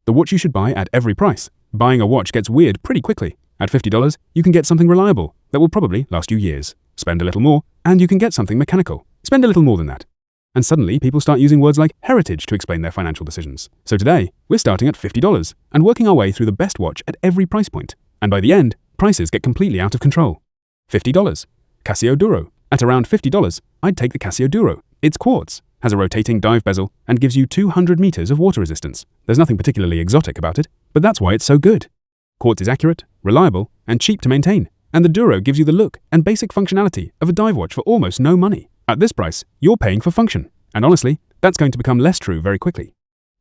the watch you should buy at every price. Buying a watch gets weird pretty quickly. At $50, you can get something reliable that will probably last you years. Spend a little more, and you can get something mechanical. Spend a little more than that. And suddenly, people start using words like heritage to explain their financial decisions. So today, we're starting at $50 and working our way through the best watch at every price point. And by the end, prices get completely out of control. $50. Casio Duro. At around $50, I'd take the Casio Duro. It's quartz, has a rotating dive bezel, and gives you 200 meters of water resistance. There's nothing particularly exotic about it, but that's why it's so good. Quartz is accurate, reliable, and cheap to maintain. And the Duro gives you the look and basic functionality of a dive watch for almost no money. At this price, you're paying for function. And honestly, that's going to become less true very quickly.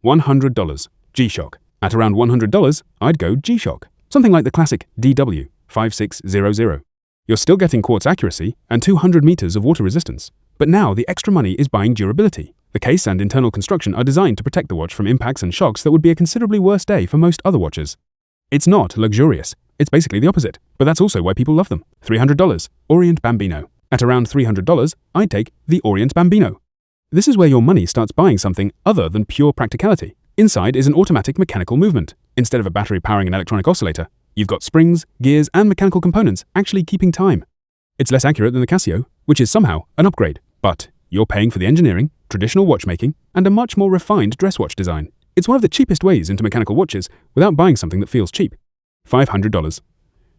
$100. G-Shock. At around $100, I'd go G-Shock. Something like the classic DW 5600. You're still getting quartz accuracy and 200 meters of water resistance. But now the extra money is buying durability. The case and internal construction are designed to protect the watch from impacts and shocks that would be a considerably worse day for most other watches. It's not luxurious. It's basically the opposite. But that's also why people love them. $300. Orient Bambino. At around $300, I'd take the Orient Bambino. This is where your money starts buying something other than pure practicality. Inside is an automatic mechanical movement. Instead of a battery powering an electronic oscillator, you've got springs, gears, and mechanical components actually keeping time. It's less accurate than the Casio, which is somehow an upgrade. But you're paying for the engineering, traditional watchmaking, and a much more refined dress watch design. It's one of the cheapest ways into mechanical watches without buying something that feels cheap. $500.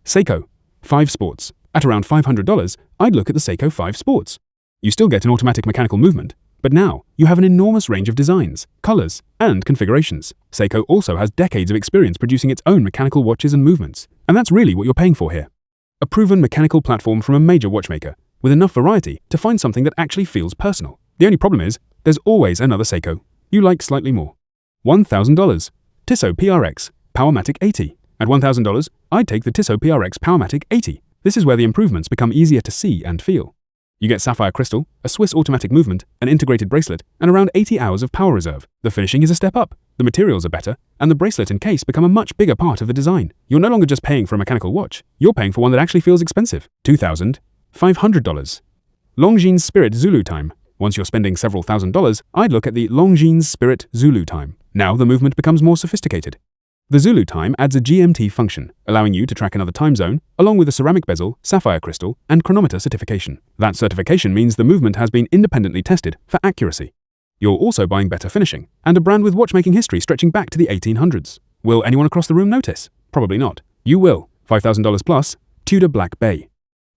Seiko 5 Sports. At around $500, I'd look at the Seiko 5 Sports. You still get an automatic mechanical movement, but now you have an enormous range of designs, colors, and configurations. Seiko also has decades of experience producing its own mechanical watches and movements, and that's really what you're paying for here. A proven mechanical platform from a major watchmaker, with enough variety to find something that actually feels personal. The only problem is, there's always another Seiko you like slightly more. $1,000. Tissot PRX Powermatic 80. At $1,000, I'd take the Tissot PRX Powermatic 80. This is where the improvements become easier to see and feel. You get sapphire crystal, a Swiss automatic movement, an integrated bracelet, and around 80 hours of power reserve. The finishing is a step up, the materials are better, and the bracelet and case become a much bigger part of the design. You're no longer just paying for a mechanical watch, you're paying for one that actually feels expensive. $2,500. Longines Spirit Zulu Time. Once you're spending several $1,000s, I'd look at the Longines Spirit Zulu Time. Now the movement becomes more sophisticated. The Zulu Time adds a GMT function, allowing you to track another time zone, along with a ceramic bezel, sapphire crystal, and chronometer certification. That certification means the movement has been independently tested for accuracy. You're also buying better finishing, and a brand with watchmaking history stretching back to the 1800s. Will anyone across the room notice? Probably not. You will. $5,000 plus, Tudor Black Bay.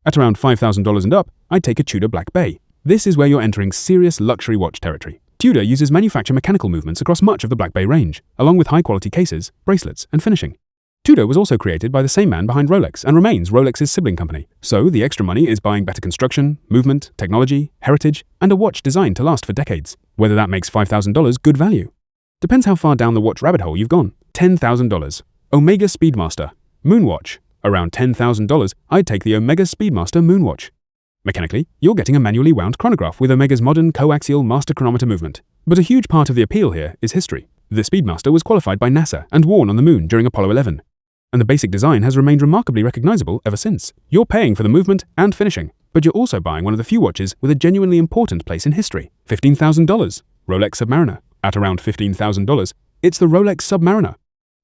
At around $5,000 and up, I'd take a Tudor Black Bay. This is where you're entering serious luxury watch territory. Tudor uses manufacture mechanical movements across much of the Black Bay range, along with high-quality cases, bracelets, and finishing. Tudor was also created by the same man behind Rolex and remains Rolex's sibling company. So the extra money is buying better construction, movement, technology, heritage, and a watch designed to last for decades. Whether that makes $5,000 good value depends how far down the watch rabbit hole you've gone. $10,000. Omega Speedmaster Moonwatch. Around $10,000, I'd take the Omega Speedmaster Moonwatch. Mechanically, you're getting a manually wound chronograph with Omega's modern coaxial master chronometer movement. But a huge part of the appeal here is history. The Speedmaster was qualified by NASA and worn on the moon during Apollo 11. And the basic design has remained remarkably recognizable ever since. You're paying for the movement and finishing, but you're also buying one of the few watches with a genuinely important place in history. $15,000. Rolex Submariner. At around $15,000, it's the Rolex Submariner.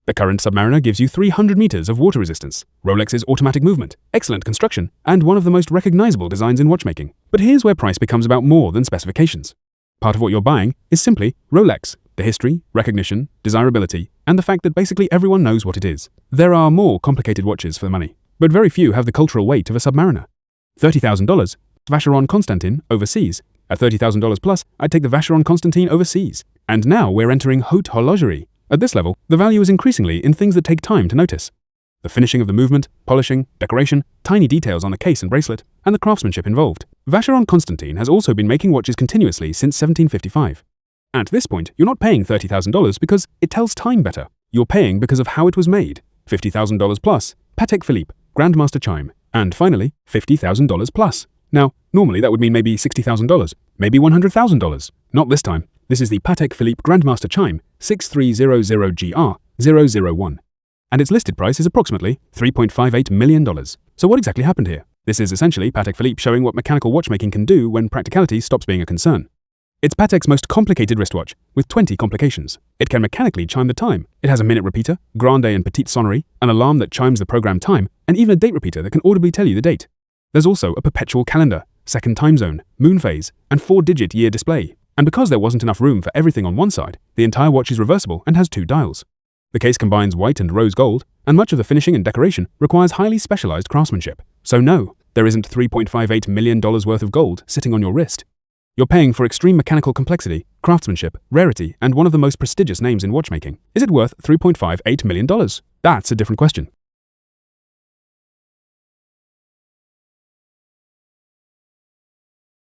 The current Submariner gives you 300 meters of water resistance, Rolex's automatic movement, excellent construction, and one of the most recognizable designs in watchmaking. But here's where price becomes about more than specifications. Part of what you're buying is simply Rolex, the history, recognition, desirability, and the fact that basically everyone knows what it is. There are more complicated watches for the money, but very few have the cultural weight of a Submariner. $30,000. Vacheron Constantin overseas. At $30,000 plus, I'd take the Vacheron Constantin overseas. And now we're entering haute horlogerie. At this level, the value is increasingly in things that take time to notice. The finishing of the movement, polishing, decoration, tiny details on the case and bracelet, and the craftsmanship involved. Vacheron Constantin has also been making watches continuously since 1755. At this point, you're not paying $30,000 because it tells time better. You're paying because of how it was made. $50,000 plus, Patek Philippe, Grandmaster Chime. And finally, $50,000 plus. Now, normally that would mean maybe $60,000, maybe $100,000. Not this time. This is the Patek Philippe Grandmaster Chime 6300GR001. And its listed price is approximately $3.58 million. So what exactly happened here? This is essentially Patek Philippe showing what mechanical watchmaking can do when practicality stops being a concern. It's Patek's most complicated wristwatch, with 20 complications. It can mechanically chime the time. It has a minute repeater, grande and petite sonnerie, an alarm that chimes the programmed time, and even a date repeater that can audibly tell you the date. There's also a perpetual calendar, second time zone, moon phase, and 4-digit year display. And because there wasn't enough room for everything on one side, the entire watch is reversible and has 2 dials. The case combines white and rose gold, and much of the finishing and decoration requires highly specialized craftsmanship. So no, there isn't $3.58 million worth of gold sitting on your wrist. You're paying for extreme mechanical complexity, craftsmanship, rarity, and one of the most prestigious names in watchmaking. Is it worth $3.58 million? That's a different question.